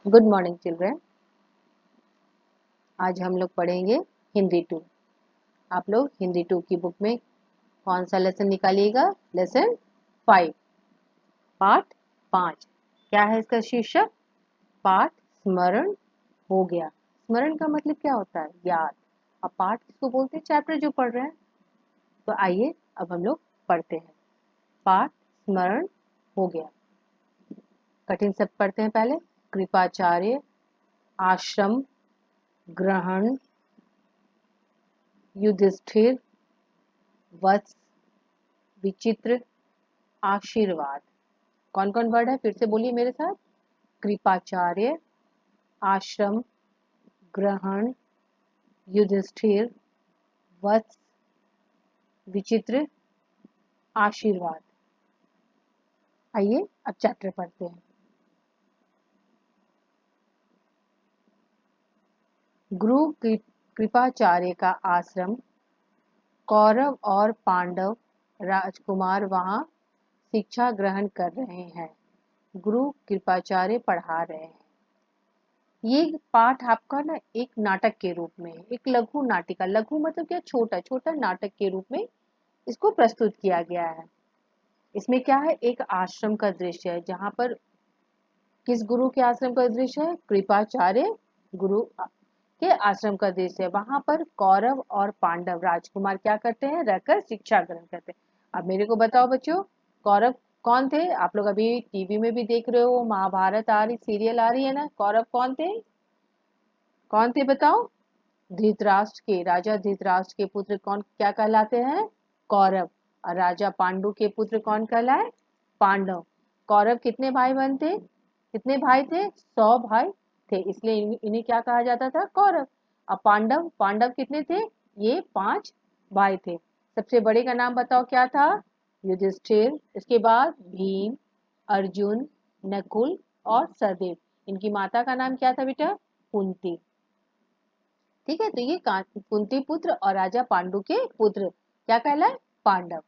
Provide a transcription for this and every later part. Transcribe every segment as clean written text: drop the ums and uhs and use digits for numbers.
Good morning children. आज हम लोग पढ़ेंगे हिंदी 2। आप लोग हिंदी 2 की बुक में कौन सा लेसन निकालिएगा? लेसन 5 पाठ 5। क्या है इसका शीर्षक? पाठ स्मरण हो गया। स्मरण का मतलब क्या होता है? याद। अब पाठ किसको बोलते हैं? चैप्टर जो पढ़ रहे हैं। तो आइए अब हम लोग पढ़ते हैं। पाठ स्मरण हो गया। कठिन शब्द पढ़ते हैं पहले। कृपाचार्य, आश्रम ग्रहण, युधिष्ठिर, वत्स, विचित्र, आशीर्वाद। कौन कौन वर्ड है? फिर से बोलिए मेरे साथ। कृपाचार्य, आश्रम ग्रहण, युधिष्ठिर, वत्स, विचित्र, आशीर्वाद। आइए अब चैप्टर पढ़ते हैं। गुरु कृपाचार्य का आश्रम। कौरव और पांडव राजकुमार वहां शिक्षा ग्रहण कर रहे हैं। गुरु कृपाचार्य पढ़ा रहे हैं। ये पाठ आपका ना एक नाटक के रूप में, एक लघु नाटिका, लघु मतलब क्या? छोटा छोटा नाटक के रूप में इसको प्रस्तुत किया गया है। इसमें क्या है? एक आश्रम का दृश्य है जहां पर किस गुरु के आश्रम का दृश्य है? कृपाचार्य गुरु के आश्रम का दृश्य है। वहां पर कौरव और पांडव राजकुमार क्या करते हैं? रहकर शिक्षा ग्रहण करते हैं। अब मेरे को बताओ बच्चों, कौरव कौन थे? आप लोग अभी टीवी में भी देख रहे हो, महाभारत आ रही, सीरियल आ रही है ना। कौरव कौन थे? कौन थे बताओ? धृतराष्ट्र के, राजा धृतराष्ट्र के पुत्र कौन क्या कहलाते हैं? कौरव। और राजा पांडु के पुत्र कौन कहलाए? पांडव। कौरव कितने भाई बहन थे? कितने भाई थे? 100 भाई थे, इसलिए इन्हें क्या कहा जाता था? कौरव। अब पांडव, पांडव कितने थे? ये 5 भाई थे। सबसे बड़े का नाम बताओ क्या था? युधिष्ठिर। इसके बाद भीम, अर्जुन, नकुल और सहदेव। इनकी माता का नाम क्या था बेटा? कुंती। ठीक है, तो ये कुंती पुत्र और राजा पांडु के पुत्र क्या कहलाए? पांडव।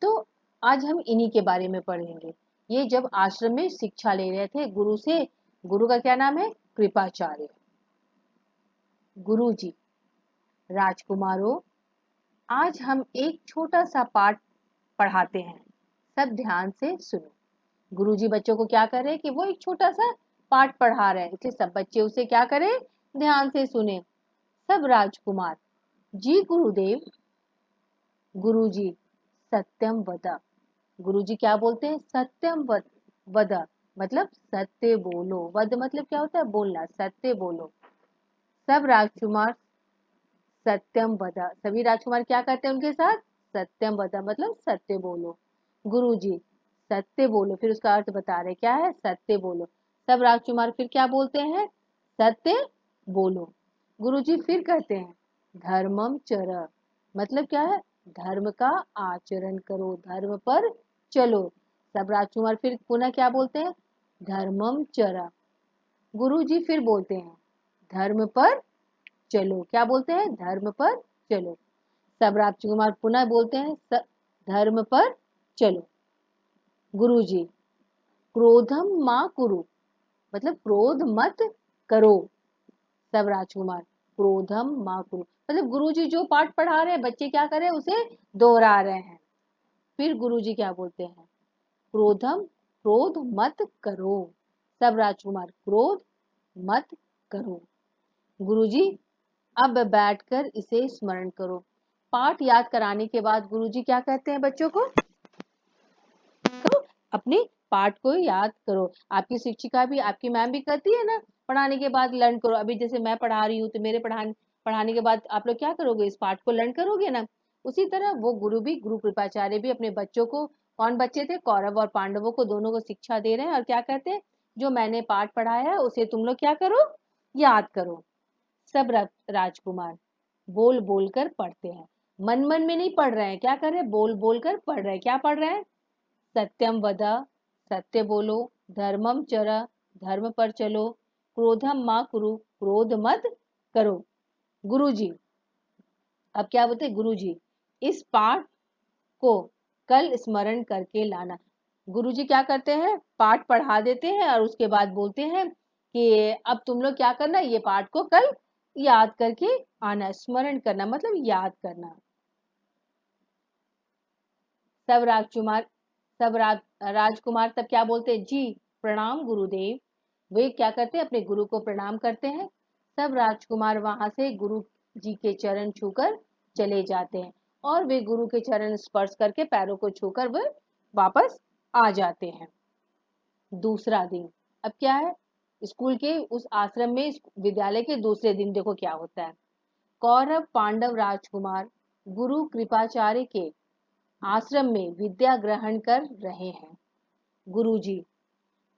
तो आज हम इन्हीं के बारे में पढ़ेंगे। ये जब आश्रम में शिक्षा ले रहे थे गुरु से। गुरु का क्या नाम है? कृपाचार्य। गुरु जी। राजकुमारों, आज हम एक छोटा सा पाठ पढ़ाते हैं। सब ध्यान से सुनो। गुरु जी बच्चों को क्या कर रहे हैं कि वो एक छोटा सा पाठ पढ़ा रहे हैं, इसलिए सब बच्चे उसे क्या करें? ध्यान से सुने। सब राजकुमार। जी गुरुदेव। गुरुजी सत्यम वद। गुरुजी क्या बोलते हैं? सत्यम वद मतलब सत्य बोलो। वद मतलब क्या होता है? बोलना। सत्य बोलो। सब राजकुमार सत्यम वद। सभी राजकुमार क्या करते हैं उनके साथ? सत्यम वद मतलब सत्य बोलो। गुरुजी सत्य बोलो, फिर उसका अर्थ बता रहे क्या है? सत्य बोलो। सब राजकुमार फिर क्या बोलते हैं? सत्य बोलो। गुरुजी फिर कहते हैं धर्मम चर। मतलब क्या है? धर्म का आचरण करो, धर्म पर चलो। सब राजकुमार फिर पुनः क्या बोलते हैं? धर्मम चरा। गुरु जी फिर बोलते हैं धर्म पर चलो। क्या बोलते हैं? धर्म पर चलो। सब राजकुमार पुनः बोलते हैं धर्म पर चलो। गुरु जी क्रोधम माँ कुरु मतलब क्रोध मत करो। सब राजकुमार क्रोधम माँ कुरु मतलब गुरुजी जो पाठ पढ़ा रहे हैं बच्चे क्या कर रहे हैं? उसे दोहरा रहे हैं। फिर गुरुजी क्या बोलते हैं? क्रोधम क्रोध मत करो। सब राजकुमार क्रोध मत करो। गुरुजी अब बैठकर इसे स्मरण करो। पाठ याद कराने के बाद गुरुजी क्या कहते हैं बच्चों को? तो अपने पाठ को याद करो। आपकी शिक्षिका भी, आपकी मैम भी कहती है ना, पढ़ाने के बाद लर्न करो। अभी जैसे मैं पढ़ा रही हूँ तो मेरे पढ़ाने के बाद आप लोग क्या करोगे? इस पाठ को लर्न करोगे ना। उसी तरह वो गुरु भी, गुरु कृपाचार्य भी अपने बच्चों को, कौन बच्चे थे? कौरव और पांडवों को, दोनों को शिक्षा दे रहे हैं। और क्या कहते हैं? जो मैंने पाठ पढ़ाया है उसे तुम लोग क्या करो? याद करो। सब राजकुमार बोल बोल कर पढ़ते हैं। मन मन में नहीं पढ़ रहे हैं। क्या कर रहे हैं? बोल बोल कर पढ़ रहे हैं। क्या पढ़ रहे हैं? सत्यम वद सत्य बोलो। धर्मम चर धर्म पर चलो। क्रोधम माँ कुरु क्रोध मत करो। गुरुजी अब क्या बोलते हैं? गुरुजी इस पाठ को कल स्मरण करके लाना। गुरुजी क्या करते हैं? पाठ पढ़ा देते हैं और उसके बाद बोलते हैं कि अब तुम लोग क्या करना, ये पाठ को कल याद करके आना, स्मरण करना मतलब याद करना। सब राजकुमार सब राजकुमार तब क्या बोलते हैं, जी प्रणाम गुरुदेव। वे क्या करते हैं, अपने गुरु को प्रणाम करते हैं। सब राजकुमार वहां से गुरु जी के चरण छूकर चले जाते हैं और वे गुरु के चरण स्पर्श करके पैरों को छूकर वे वापस आ जाते हैं। दूसरा दिन, अब क्या है, स्कूल के उस आश्रम में विद्यालय के दूसरे दिन देखो क्या होता है। कौरव पांडव राजकुमार गुरु कृपाचार्य के आश्रम में विद्या ग्रहण कर रहे हैं। गुरुजी,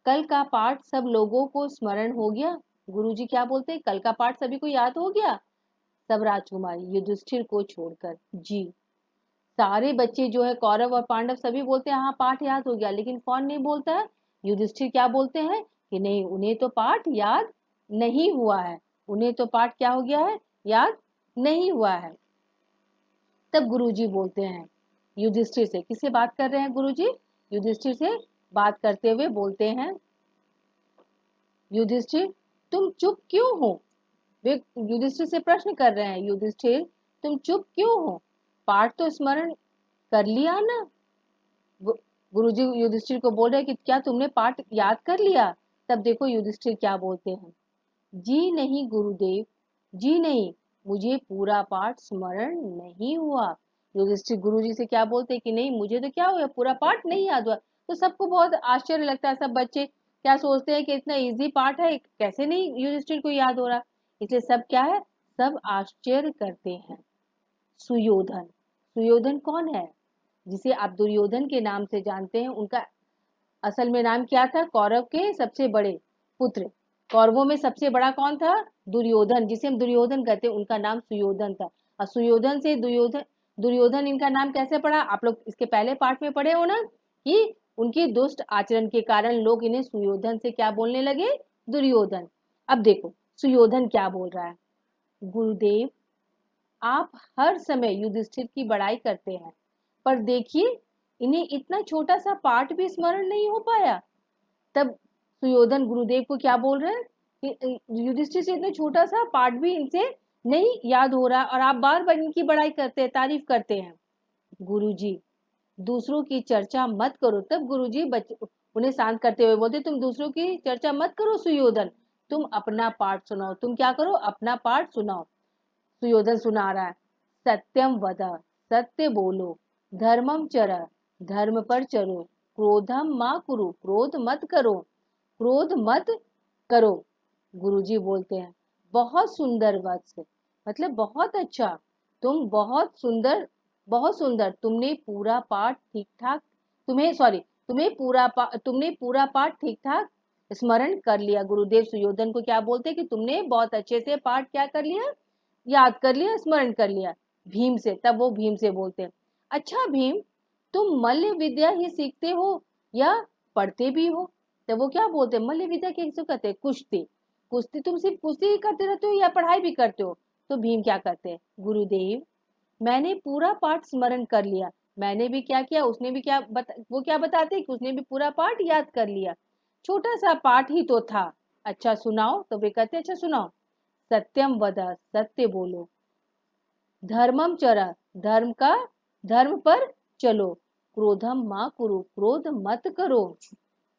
कल का पाठ सब लोगों को स्मरण हो गया। गुरुजी क्या बोलते हैं, कल का पाठ सभी को याद हो गया। सब राजकुमार युधिष्ठिर को छोड़कर, जी। सारे बच्चे जो है कौरव और पांडव सभी बोलते हैं हाँ पाठ याद हो गया, लेकिन कौन नहीं बोलता है, युधिष्ठिर क्या बोलते हैं कि नहीं, उन्हें तो पाठ याद नहीं हुआ है, उन्हें तो पाठ क्या हो गया है, याद नहीं हुआ है। तब गुरुजी बोलते हैं युधिष्ठिर से, किससे बात कर रहे हैं गुरुजी, युधिष्ठिर से बात करते हुए बोलते हैं, युधिष्ठिर तुम चुप क्यों हो। वे युधिष्ठिर से प्रश्न कर रहे हैं, युधिष्ठिर तुम चुप क्यों हो, पाठ तो स्मरण कर लिया ना। गुरुजी युधिष्ठिर को बोल रहे हैं कि क्या तुमने पाठ याद कर लिया। तब देखो युधिष्ठिर क्या बोलते हैं, जी नहीं गुरुदेव, जी नहीं, मुझे पूरा पाठ स्मरण नहीं हुआ। युधिष्ठिर गुरुजी से क्या बोलते हैं कि नहीं, मुझे तो क्या हुआ, पूरा पाठ नहीं याद हुआ। तो सबको बहुत आश्चर्य लगता है, सब बच्चे क्या सोचते हैं कि इतना इजी पाठ है, कैसे नहीं युधिष्ठिर को याद हो रहा। इसलिए सब क्या है, सब आश्चर्य करते हैं। सुयोधन, सुयोधन कौन है, जिसे आप दुर्योधन के नाम से जानते हैं, उनका असल में नाम क्या था, कौरव के सबसे बड़े पुत्र, कौरवों में सबसे बड़ा कौन था, दुर्योधन, जिसे हम दुर्योधन कहते हैं, उनका नाम सुयोधन था। और सुयोधन से दुर्योधन, दुर्योधन इनका नाम कैसे पड़ा, आप लोग इसके पहले पाठ में पढ़े हो ना, कि उनके दुष्ट आचरण के कारण लोग इन्हें सुयोधन से क्या बोलने लगे, दुर्योधन। अब देखो सुयोधन क्या बोल रहा है, गुरुदेव आप हर समय युधिष्ठिर की बड़ाई करते हैं, पर देखिए इन्हें इतना छोटा सा पाठ भी स्मरण नहीं हो पाया। तब सुयोधन गुरुदेव को क्या बोल रहे हैं कि युधिष्ठिर से इतना छोटा सा पाठ भी इनसे नहीं याद हो रहा और आप बार बार इनकी बड़ाई करते हैं, तारीफ करते हैं। गुरुजी, दूसरों की चर्चा मत करो। तब गुरुजी उन्हें शांत करते हुए बोलते, तुम दूसरों की चर्चा मत करो सुयोधन, तुम अपना पाठ सुनाओ, तुम क्या करो, अपना पाठ सुनाओ। सुयोधन सुना रहा है, सत्यम वद, सत्य बोलो, धर्मम चर, धर्म पर चलो, क्रोधम मा कुरु, क्रोध मत करो, क्रोध मत करो। गुरुजी बोलते हैं, बहुत सुंदर वत्स, मतलब बहुत अच्छा, तुम बहुत सुंदर, बहुत सुंदर, तुमने पूरा पाठ ठीक ठाक, तुम्हें सॉरी तुमने पूरा पाठ ठीक ठाक स्मरण कर लिया। गुरुदेव सुयोधन को क्या बोलते हैं कि तुमने बहुत अच्छे से पाठ क्या कर लिया, याद कर लिया, स्मरण कर लिया। भीम से, तब वो भीम से बोलते हैं, अच्छा भीम, तुम मल्ल विद्या ही सीखते हो या पढ़ते भी हो। तो वो क्या बोलते हैं, मल्ल विद्या किसको कहते हैं, कुश्ती, कुश्ती तुम सिर्फ कुश्ती ही करते रहते हो या पढ़ाई भी करते हो। तो भीम क्या करते हैं, गुरुदेव मैंने पूरा पाठ स्मरण कर लिया। मैंने भी क्या किया, उसने भी वो क्या बताते हैं कि उसने भी पूरा पाठ याद कर लिया, छोटा सा पाठ ही तो था। अच्छा सुनाओ, तो वे कहते हैं अच्छा सुनाओ, सत्यम वद, सत्य बोलो, धर्मम चरा, धर्म का, धर्म पर चलो, क्रोधम माँ कुरु, क्रोध मत करो।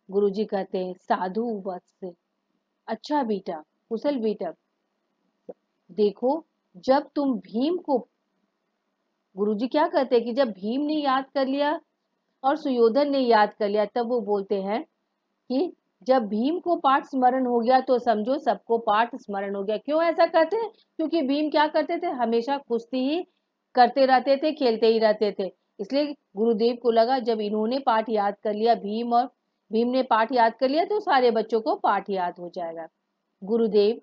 गुरुजी कहते हैं साधु वत्स, अच्छा बेटा, कुशल बेटा, देखो जब तुम भीम को, गुरुजी क्या कहते हैं कि जब भीम ने याद कर लिया और सुयोधन ने याद कर लिया, तब वो बोलते हैं कि जब भीम को पाठ स्मरण हो गया तो समझो सबको पाठ स्मरण हो गया। क्यों ऐसा कहते हैं, क्योंकि भीम क्या करते थे, हमेशा कुश्ती ही करते रहते थे, खेलते ही रहते थे। इसलिए गुरुदेव को लगा जब इन्होंने पाठ याद कर लिया, भीम ने पाठ याद कर लिया, तो सारे बच्चों को पाठ याद हो जाएगा। गुरुदेव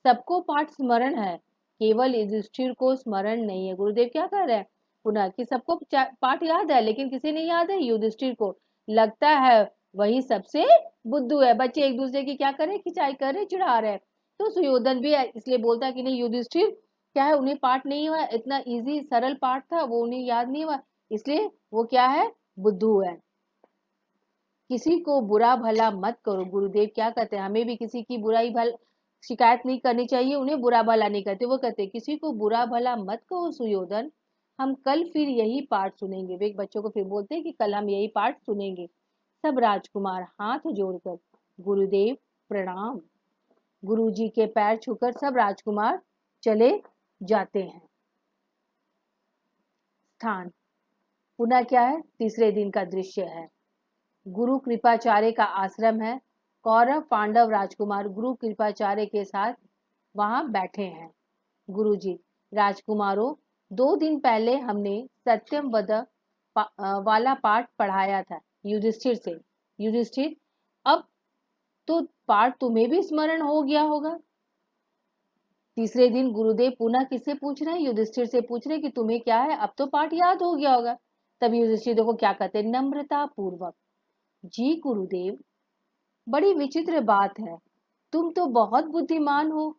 सबको पाठ स्मरण है, केवल युधिष्ठिर को स्मरण नहीं है। गुरुदेव क्या कह रहे हैं पुनः कि सबको पाठ याद है, लेकिन किसी ने याद है, युधिष्ठिर को, लगता है वही सबसे बुद्धू है। बच्चे एक दूसरे की क्या करे, खिंचाई कर रहे, चिढ़ा रहे। तो सुयोधन भी इसलिए बोलता है कि नहीं, युधिष्ठिर क्या है, उन्हें पाठ नहीं हुआ, इतना इजी सरल पाठ था, वो उन्हें याद नहीं हुआ, इसलिए वो क्या है, बुद्धू है। किसी को बुरा भला मत करो। गुरुदेव क्या कहते हैं, हमें भी किसी की बुराई भल शिकायत नहीं करनी चाहिए, उन्हें बुरा भला नहीं कहते। वो कहते हैं किसी को बुरा भला मत कहो सुयोधन, हम कल फिर यही पाठ सुनेंगे। वे बच्चों को फिर बोलते हैं कि कल हम यही पाठ सुनेंगे। सब राजकुमार हाथ जोड़कर गुरुदेव प्रणाम, गुरुजी के पैर छूकर सब राजकुमार चले जाते हैं। स्थान पुनः क्या है, तीसरे दिन का दृश्य है। गुरु कृपाचार्य का आश्रम है। कौरव पांडव राजकुमार गुरु कृपाचार्य के साथ वहां बैठे हैं। गुरुजी, राजकुमारों, 2 दिन पहले हमने सत्यम वद वाला पाठ पढ़ाया था युधिष्ठिर से। युधिष्ठिर, अब तो पाठ तुम्हें भी स्मरण हो गया होगा। तीसरे दिन गुरुदेव पुनः किससे पूछ रहे हैं, युधिष्ठिर से पूछ रहे हैं कि तुम्हें क्या है, अब तो पाठ याद हो गया होगा। तब युधिष्ठिर देखो क्या कहते हैं, नम्रता पूर्वक, जी गुरुदेव, बड़ी विचित्र बात है, तुम तो बहुत बुद्धिमान हो,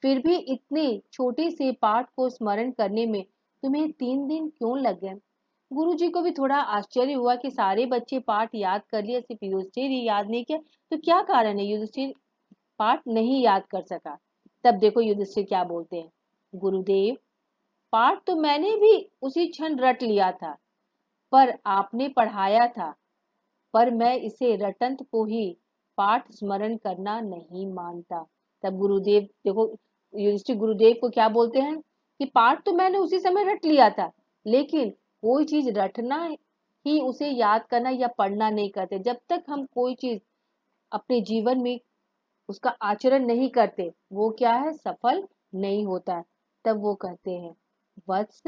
फिर भी इतने छोटे से पाठ को स्मरण करने में तुम्हें 3 दिन क्यों लग गए। गुरुजी को भी थोड़ा आश्चर्य हुआ कि सारे बच्चे पाठ याद कर लिए, सिर्फ युधिष्ठिर ही याद नहीं किया, तो क्या कारण है युधिष्ठिर पाठ नहीं याद कर सका। तब देखो युधिष्ठिर क्या बोलते हैं, गुरुदेव, पाठ तो मैंने भी उसी क्षण रट लिया था, पर आपने पढ़ाया था, पर मैं इसे रटंत को ही पाठ स्मरण करना नहीं मानता। तब गुरुदेव देखो, युधिष्ठिर गुरुदेव को क्या बोलते हैं कि पाठ तो मैंने उसी समय रट लिया था, लेकिन कोई चीज रटना ही उसे याद करना या पढ़ना नहीं करते। जब तक हम कोई चीज अपने जीवन में उसका आचरण नहीं करते, वो क्या है, सफल नहीं होता है। तब वो कहते हैं, वत्स,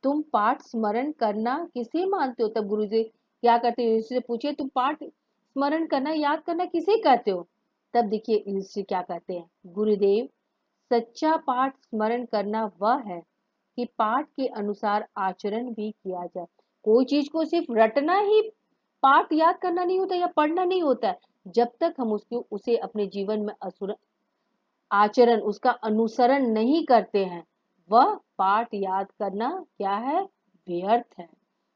तुम पाठ स्मरण करना किसे मानते हो। तब गुरुजी क्या करते हैं, युधिष्ठिर से पूछिए तुम पाठ स्मरण करना याद करना किसे कहते हो। तब देखिए युधिष्ठिर क्या कहते हैं, गुरुदेव, सच्चा पाठ स्मरण करना वह है कि पाठ के अनुसार आचरण भी किया जाए। कोई चीज को सिर्फ रटना ही पाठ याद करना नहीं होता या पढ़ना नहीं होता है, जब तक हम उसे अपने जीवन में आचरण उसका अनुसरण नहीं करते हैं, वह पाठ याद करना क्या है, व्यर्थ है।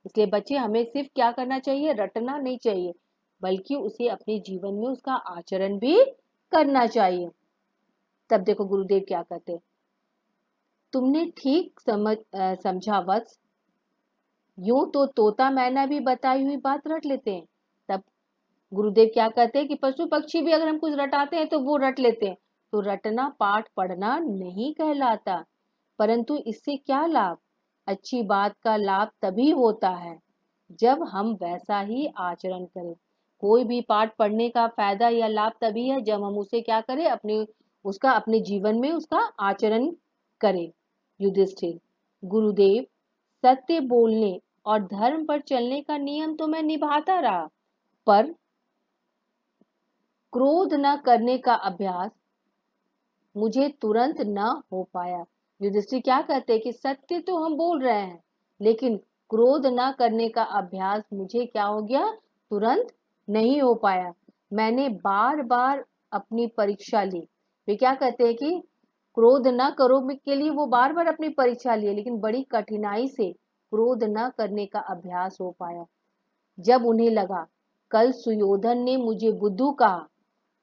इसलिए बच्चे हमें सिर्फ क्या करना चाहिए, रटना नहीं चाहिए, बल्कि उसे अपने जीवन में उसका आचरण भी करना चाहिए। तब देखो गुरुदेव क्या कहते हैं, तुमने ठीक समझा वत्स, यूं तो तोता मैना भी बताई हुई बात रट लेते हैं। तब गुरुदेव क्या कहते हैं कि पशु पक्षी भी अगर हम कुछ रटाते हैं तो वो रट लेते हैं, तो रटना पाठ पढ़ना नहीं कहलाता। परंतु इससे क्या लाभ, अच्छी बात का लाभ तभी होता है जब हम वैसा ही आचरण करें। कोई भी पाठ पढ़ने का फायदा या लाभ तभी है जब हम उसे क्या करें, अपने जीवन में उसका आचरण करें। युधिष्ठिर, गुरुदेव, सत्य बोलने और धर्म पर चलने का नियम तो मैं निभाता रहा, पर क्रोध न करने का अभ्यास मुझे तुरंत न हो पाया। युधिष्ठिर क्या कहते हैं कि सत्य तो हम बोल रहे हैं, लेकिन क्रोध न करने का अभ्यास मुझे क्या हो गया, तुरंत नहीं हो पाया। मैंने बार बार अपनी परीक्षा ली। वे क्या कहते हैं कि क्रोध न करो के लिए वो बार बार अपनी परीक्षा लिए, लेकिन बड़ी कठिनाई से क्रोध न करने का अभ्यास हो पाया। जब उन्हें लगा कल सुयोधन ने मुझे बुद्धू कहा,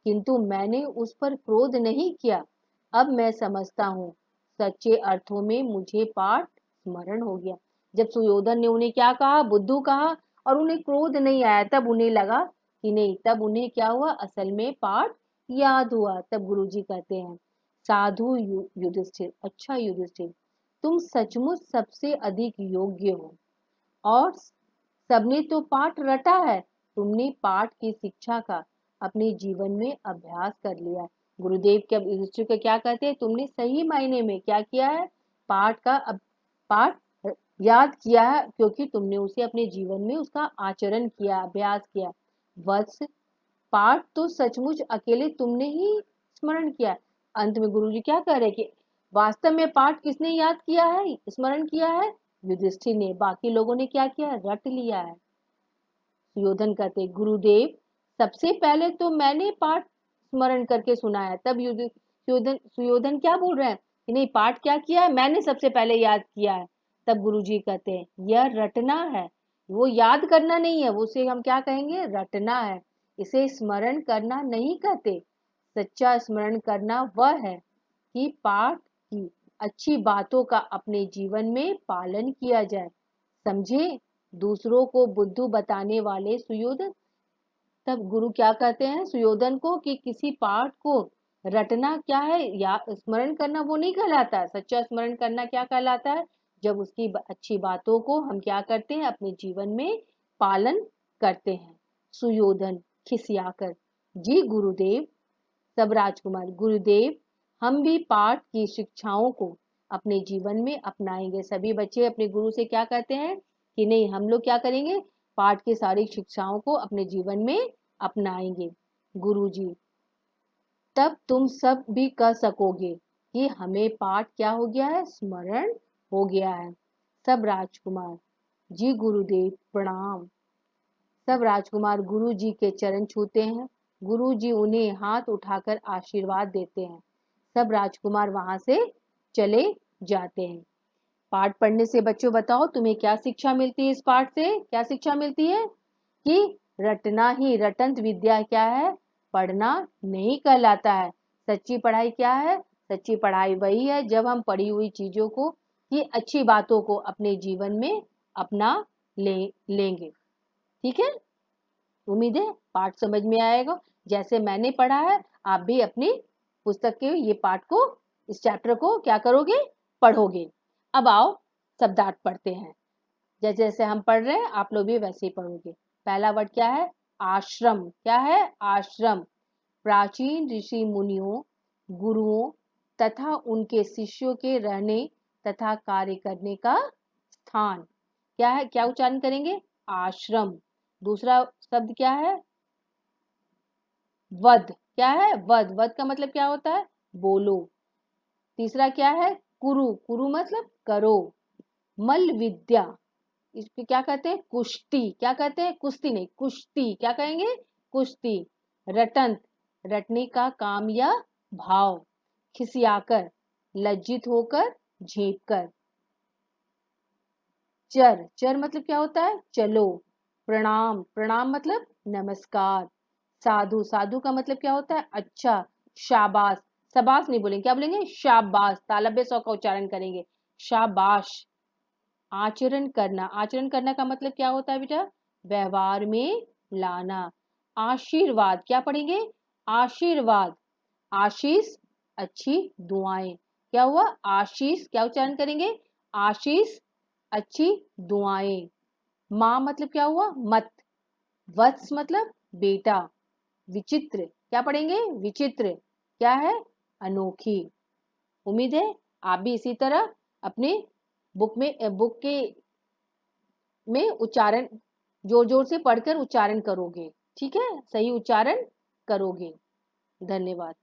किंतु मैंने उस पर क्रोध नहीं किया, अब मैं समझता हूँ सच्चे अर्थों में मुझे पाठ स्मरण हो गया। जब सुयोधन ने उन्हें क्या कहा, बुद्धू कहा, और उन्हें क्रोध नहीं आया, तब उन्हें लगा कि नहीं, तब उन्हें क्या हुआ, असल में पाठ याद हुआ। तब गुरुजी कहते हैं, साधु युधिष्ठिर, अच्छा युधिष्ठिर, तुम सचमुच सबसे अधिक योग्य हो, और सबने तो पाठ रटा है, तुमने पाठ की शिक्षा का अपने जीवन में अभ्यास कर लिया है। गुरुदेव के युधिष्ठिर को क्या कहते हैं, तुमने सही मायने में क्या किया है, पाठ याद किया है, क्योंकि तुमने उसे अपने जीवन में उसका आचरण किया, अभ्यास किया। वत्स, पाठ तो सचमुच अकेले तुमने ही स्मरण किया। अंत में गुरुजी क्या कह रहे हैं कि वास्तव में पाठ किसने याद किया है, स्मरण किया है, युधिष्ठिर ने, बाकी लोगों ने क्या किया, रट लिया है। सुयोधन कहते, गुरुदेव, सबसे पहले तो मैंने पाठ स्मरण करके सुनाया। तब सुयोधन क्या बोल रहे हैं कि नहीं, पाठ क्या किया है, मैंने सबसे पहले याद किया है। तब गुरुजी कहते हैं, यह रटना है, वो याद करना नहीं है, वो उसे हम क्या कहेंगे, रटना है। इसे स्मरण करना नहीं कहते। सच्चा स्मरण करना वह है कि पाठ की अच्छी बातों का अपने जीवन में पालन किया जाए। समझे? दूसरों को बुद्धू बताने वाले सुयोधन, तब गुरु क्या कहते हैं सुयोधन को कि किसी पाठ को रटना क्या है या स्मरण करना वो नहीं कहलाता। सच्चा स्मरण करना क्या कहलाता है, जब उसकी अच्छी बातों को हम क्या करते हैं, अपने जीवन में पालन करते हैं। सुयोधन खिसियाकर, जी गुरुदेव। सब राजकुमार, गुरुदेव हम भी पाठ की शिक्षाओं को अपने जीवन में अपनाएंगे। सभी बच्चे अपने गुरु से क्या कहते हैं कि नहीं, हम लोग क्या करेंगे, पाठ की सारी शिक्षाओं को अपने जीवन में अपनाएंगे। गुरुजी, तब तुम सब भी कह सकोगे कि हमें पाठ क्या हो गया है, स्मरण हो गया है। सब राजकुमार, जी गुरुदेव प्रणाम। सब राजकुमार गुरु जी के चरण छूते हैं। गुरु जी उन्हें हाथ उठाकर आशीर्वाद देते हैं। सब राजकुमार वहां से चले जाते हैं। पाठ पढ़ने से बच्चों बताओ तुम्हें क्या शिक्षा मिलती है, इस पाठ से क्या शिक्षा मिलती है कि रटना ही रटंत विद्या क्या है, पढ़ना नहीं कहलाता है। सच्ची पढ़ाई क्या है, सच्ची पढ़ाई वही है जब हम पढ़ी हुई चीजों को की अच्छी बातों को अपने जीवन में अपना लेंगे। ठीक है, उम्मीद है पाठ समझ में आएगा। जैसे मैंने पढ़ा है आप भी अपनी पुस्तक के ये पाठ को, इस चैप्टर को क्या करोगे, पढ़ोगे। अब आओ शब्दार्थ पढ़ते हैं। जैसे जैसे हम पढ़ रहे हैं आप लोग भी वैसे ही पढ़ोगे। पहला वर्ड क्या है, आश्रम। क्या है, आश्रम। प्राचीन ऋषि मुनियों, गुरुओं तथा उनके शिष्यों के रहने तथा कार्य करने का स्थान। क्या है, क्या उच्चारण करेंगे, आश्रम। दूसरा शब्द क्या है, वध। क्या है, वध। वध का मतलब क्या होता है, बोलो। तीसरा क्या है, कुरु। कुरु मतलब करो। मल विद्या, इसको क्या कहते हैं, कुश्ती। क्या कहते हैं, कुश्ती नहीं, कुश्ती। क्या कहेंगे, कुश्ती। रटंत, रटने का काम या भाव। खिसियाकर, लज्जित होकर, झेप कर। चर, चर मतलब क्या होता है, चलो। प्रणाम, प्रणाम मतलब नमस्कार। साधु, साधु का मतलब क्या होता है, अच्छा। शाबाश, शाबाश नहीं बोलेंगे, क्या बोलेंगे, शाबाश। तालब्य सौ का उच्चारण करेंगे, शाबाश। आचरण करना, आचरण करना का मतलब क्या होता है बेटा, व्यवहार में लाना। आशीर्वाद, क्या पढ़ेंगे, आशीर्वाद। आशीष, अच्छी दुआएं। क्या हुआ, आशीष, क्या उच्चारण करेंगे, आशीष, अच्छी दुआएं। माँ मतलब क्या हुआ, मत। वत्स मतलब बेटा। विचित्र, क्या पढ़ेंगे, विचित्र। क्या है, अनोखी। उम्मीद है आप भी इसी तरह अपने बुक के में उच्चारण जोर जोर से पढ़कर उच्चारण करोगे। ठीक है, सही उच्चारण करोगे। धन्यवाद।